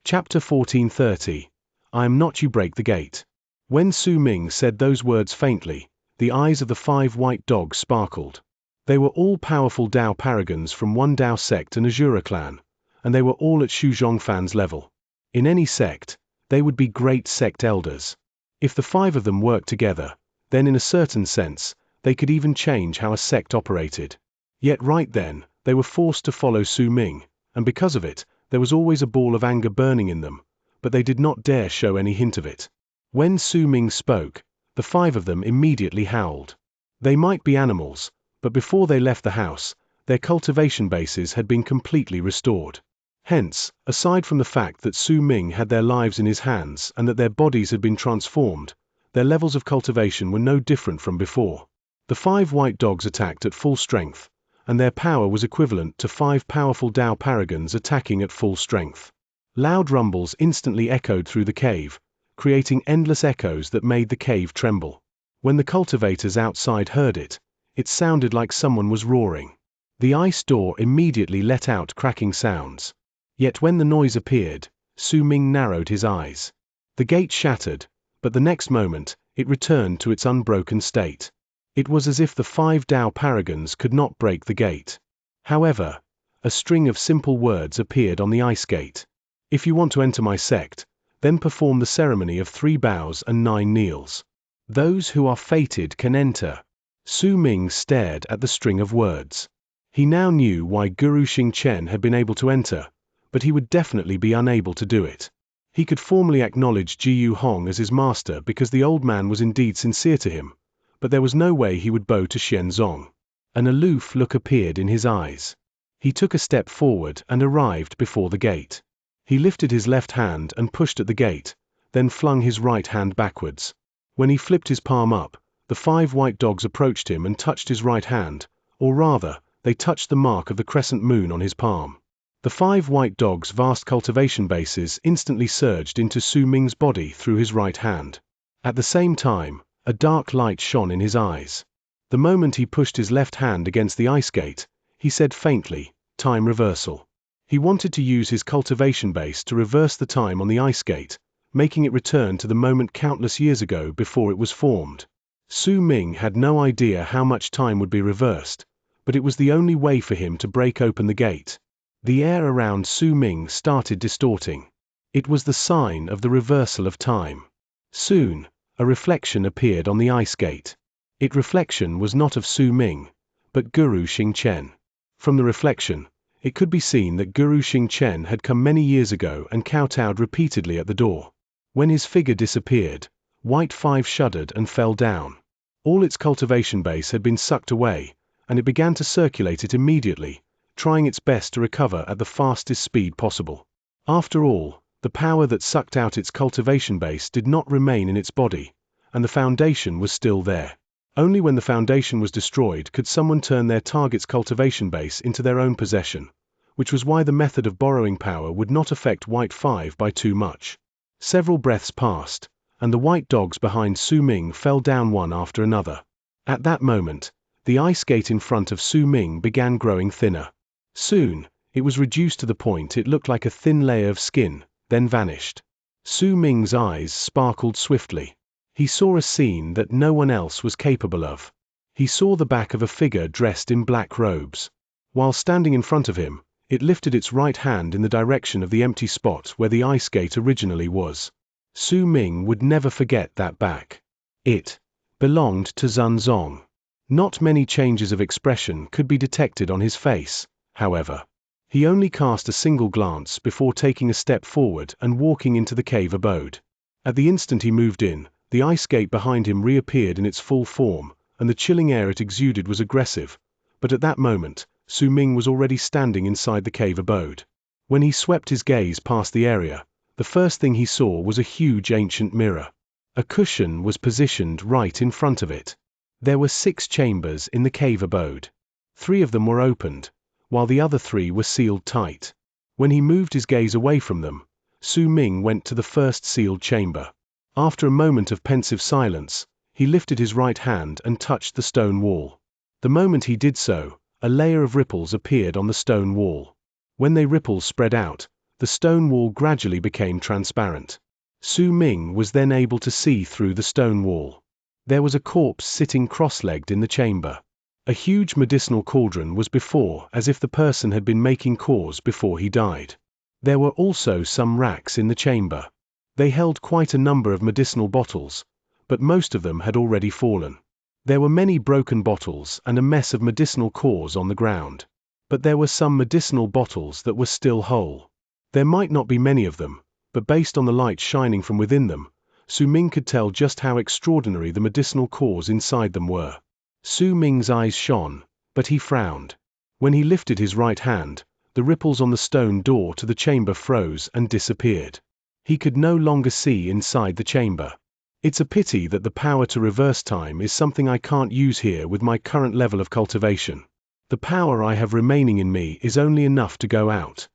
Chapter 1430. I am not you break the gate. When Su Ming said those words faintly, the eyes of the 5 white dogs sparkled. They were all powerful Dao paragons from one Dao sect and Azura clan, and they were all at Xu Zhongfan's level. In any sect, they would be great sect elders. If the 5 of them worked together, then in a certain sense, they could even change how a sect operated. Yet right then, they were forced to follow Su Ming, and because of it, there was always a ball of anger burning in them, but they did not dare show any hint of it. When Su Ming spoke, the 5 of them immediately howled. They might be animals, but before they left the house, their cultivation bases had been completely restored. Hence, aside from the fact that Su Ming had their lives in his hands and that their bodies had been transformed, their levels of cultivation were no different from before. The 5 white dogs attacked at full strength, and their power was equivalent to 5 powerful Dao paragons attacking at full strength. Loud rumbles instantly echoed through the cave, creating endless echoes that made the cave tremble. When the cultivators outside heard it, it sounded like someone was roaring. The ice door immediately let out cracking sounds. Yet when the noise appeared, Su Ming narrowed his eyes. The gate shattered, but the next moment, it returned to its unbroken state. It was as if the 5 Dao paragons could not break the gate. However, a string of simple words appeared on the ice gate. If you want to enter my sect, then perform the ceremony of 3 bows and 9 kneels. Those who are fated can enter. Su Ming stared at the string of words. He now knew why Guru Xianxia had been able to enter, but he would definitely be unable to do it. He could formally acknowledge Jiyu Hong as his master because the old man was indeed sincere to him, but there was no way he would bow to Xianzong. An aloof look appeared in his eyes. He took a step forward and arrived before the gate. He lifted his left hand and pushed at the gate, then flung his right hand backwards. When he flipped his palm up, the 5 white dogs approached him and touched his right hand, or rather, they touched the mark of the crescent moon on his palm. The 5 white dogs' vast cultivation bases instantly surged into Su Ming's body through his right hand. At the same time, a dark light shone in his eyes. The moment he pushed his left hand against the ice gate, he said faintly, "Time reversal." He wanted to use his cultivation base to reverse the time on the ice gate, making it return to the moment countless years ago before it was formed. Su Ming had no idea how much time would be reversed, but it was the only way for him to break open the gate. The air around Su Ming started distorting. It was the sign of the reversal of time. Soon, a reflection appeared on the ice gate. Its reflection was not of Su Ming, but Guru Xianxia. From the reflection, it could be seen that Guru Xianxia had come many years ago and kowtowed repeatedly at the door. When his figure disappeared, White 5 shuddered and fell down. All its cultivation base had been sucked away, and it began to circulate it immediately, trying its best to recover at the fastest speed possible. After all, the power that sucked out its cultivation base did not remain in its body, and the foundation was still there. Only when the foundation was destroyed could someone turn their target's cultivation base into their own possession, which was why the method of borrowing power would not affect White 5 by too much. Several breaths passed, and the white dogs behind Su Ming fell down one after another. At that moment, the ice gate in front of Su Ming began growing thinner. Soon, it was reduced to the point it looked like a thin layer of skin, then vanished. Su Ming's eyes sparkled swiftly. He saw a scene that no one else was capable of. He saw the back of a figure dressed in black robes. While standing in front of him, it lifted its right hand in the direction of the empty spot where the ice gate originally was. Su Ming would never forget that back. It belonged to Zunzong. Not many changes of expression could be detected on his face, however. He only cast a single glance before taking a step forward and walking into the cave abode. At the instant he moved in, the ice gate behind him reappeared in its full form, and the chilling air it exuded was aggressive, but at that moment, Su Ming was already standing inside the cave abode. When he swept his gaze past the area, the first thing he saw was a huge ancient mirror. A cushion was positioned right in front of it. There were 6 chambers in the cave abode. 3 of them were opened, while the other 3 were sealed tight. When he moved his gaze away from them, Su Ming went to the first sealed chamber. After a moment of pensive silence, he lifted his right hand and touched the stone wall. The moment he did so, a layer of ripples appeared on the stone wall. When they ripples spread out, the stone wall gradually became transparent. Su Ming was then able to see through the stone wall. There was a corpse sitting cross-legged in the chamber. A huge medicinal cauldron was before, as if the person had been making cause before he died. There were also some racks in the chamber. They held quite a number of medicinal bottles, but most of them had already fallen. There were many broken bottles and a mess of medicinal cores on the ground. But there were some medicinal bottles that were still whole. There might not be many of them, but based on the light shining from within them, Su Ming could tell just how extraordinary the medicinal cores inside them were. Su Ming's eyes shone, but he frowned. When he lifted his right hand, the ripples on the stone door to the chamber froze and disappeared. He could no longer see inside the chamber. It's a pity that the power to reverse time is something I can't use here with my current level of cultivation. The power I have remaining in me is only enough to go out.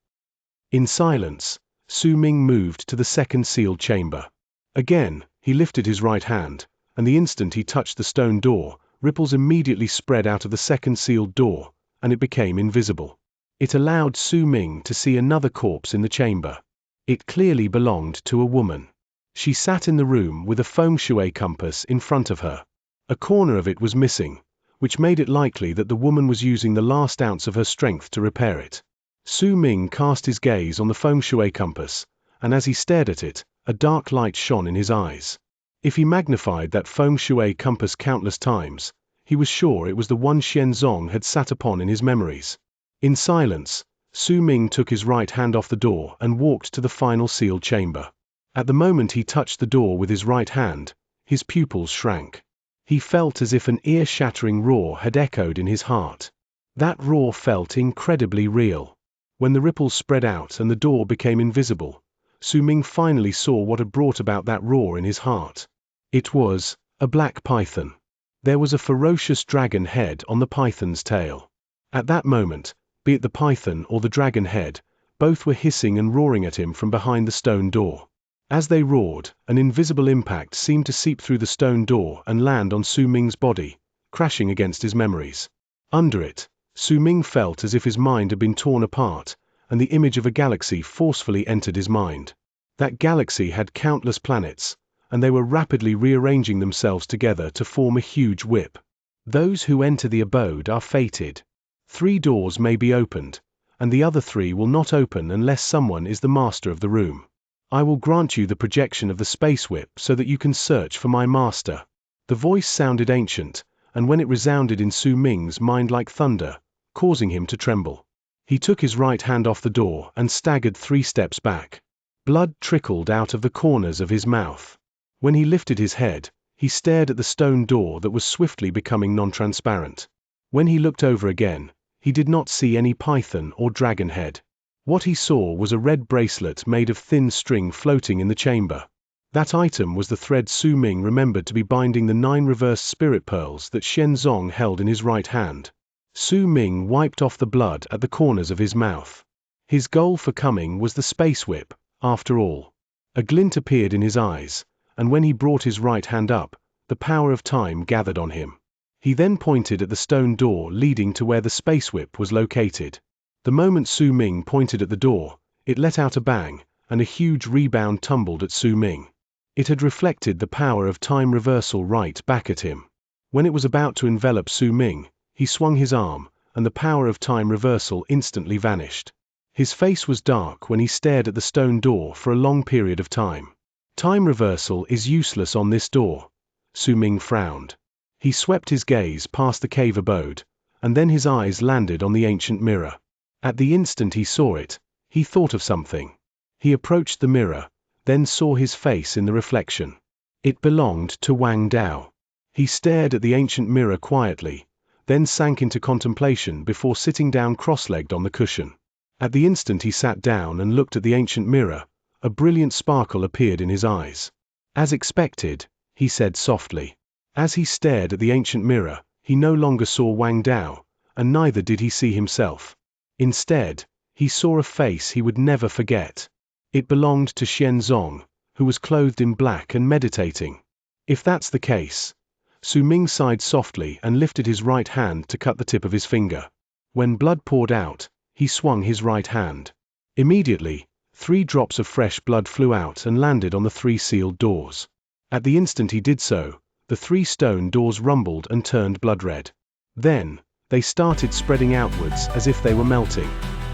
In silence, Su Ming moved to the second sealed chamber. Again, he lifted his right hand, and the instant he touched the stone door, ripples immediately spread out of the second sealed door, and it became invisible. It allowed Su Ming to see another corpse in the chamber. It clearly belonged to a woman. She sat in the room with a feng shui compass in front of her. A corner of it was missing, which made it likely that the woman was using the last ounce of her strength to repair it. Su Ming cast his gaze on the feng shui compass, and as he stared at it, a dark light shone in his eyes. If he magnified that feng shui compass countless times, he was sure it was the one Xianxia had sat upon in his memories. In silence, Su Ming took his right hand off the door and walked to the final sealed chamber. At the moment he touched the door with his right hand, his pupils shrank. He felt as if an ear-shattering roar had echoed in his heart. That roar felt incredibly real. When the ripples spread out and the door became invisible, Su Ming finally saw what had brought about that roar in his heart. It was a black python. There was a ferocious dragon head on the python's tail. At that moment, be it the python or the dragon head, both were hissing and roaring at him from behind the stone door. As they roared, an invisible impact seemed to seep through the stone door and land on Su Ming's body, crashing against his memories. Under it, Su Ming felt as if his mind had been torn apart, and the image of a galaxy forcefully entered his mind. That galaxy had countless planets, and they were rapidly rearranging themselves together to form a huge whip. Those who enter the abode are fated. 3 doors may be opened, and the other 3 will not open unless someone is the master of the room. I will grant you the projection of the space whip so that you can search for my master. The voice sounded ancient, and when it resounded in Su Ming's mind like thunder, causing him to tremble. He took his right hand off the door and staggered 3 steps back. Blood trickled out of the corners of his mouth. When he lifted his head, he stared at the stone door that was swiftly becoming non-transparent. When he looked over again, he did not see any python or dragon head. What he saw was a red bracelet made of thin string floating in the chamber. That item was the thread Su Ming remembered to be binding the 9 reversed spirit pearls that Xianxia held in his right hand. Su Ming wiped off the blood at the corners of his mouth. His goal for coming was the space whip, after all. A glint appeared in his eyes, and when he brought his right hand up, the power of time gathered on him. He then pointed at the stone door leading to where the space whip was located. The moment Su Ming pointed at the door, it let out a bang, and a huge rebound tumbled at Su Ming. It had reflected the power of time reversal right back at him. When it was about to envelop Su Ming, he swung his arm, and the power of time reversal instantly vanished. His face was dark when he stared at the stone door for a long period of time. Time reversal is useless on this door. Su Ming frowned. He swept his gaze past the cave abode, and then his eyes landed on the ancient mirror. At the instant he saw it, he thought of something. He approached the mirror, then saw his face in the reflection. It belonged to Wang Dao. He stared at the ancient mirror quietly, then sank into contemplation before sitting down cross-legged on the cushion. At the instant he sat down and looked at the ancient mirror, a brilliant sparkle appeared in his eyes. As expected, he said softly. As he stared at the ancient mirror, he no longer saw Wang Dao, and neither did he see himself. Instead, he saw a face he would never forget. It belonged to Xianxia, who was clothed in black and meditating. If that's the case, Su Ming sighed softly and lifted his right hand to cut the tip of his finger. When blood poured out, he swung his right hand. Immediately, 3 drops of fresh blood flew out and landed on the 3 sealed doors. At the instant he did so, the 3 stone doors rumbled and turned blood red. Then, they started spreading outwards as if they were melting.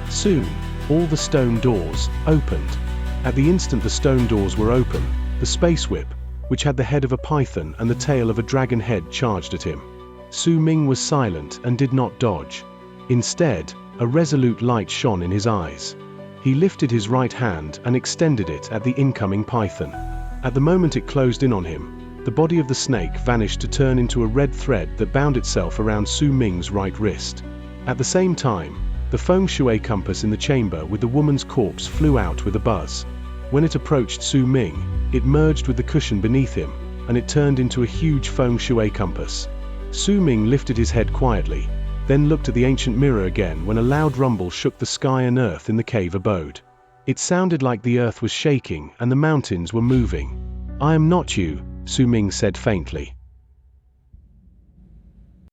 Soon, all the stone doors opened. At the instant the stone doors were open, the space whip, which had the head of a python and the tail of a dragon head, charged at him. Su Ming was silent and did not dodge. Instead, a resolute light shone in his eyes. He lifted his right hand and extended it at the incoming python. At the moment it closed in on him, the body of the snake vanished to turn into a red thread that bound itself around Su Ming's right wrist. At the same time, the feng shui compass in the chamber with the woman's corpse flew out with a buzz. When it approached Su Ming, it merged with the cushion beneath him, and it turned into a huge feng shui compass. Su Ming lifted his head quietly, then looked at the ancient mirror again when a loud rumble shook the sky and earth in the cave abode. It sounded like the earth was shaking and the mountains were moving. "I am not you," Su Ming said faintly.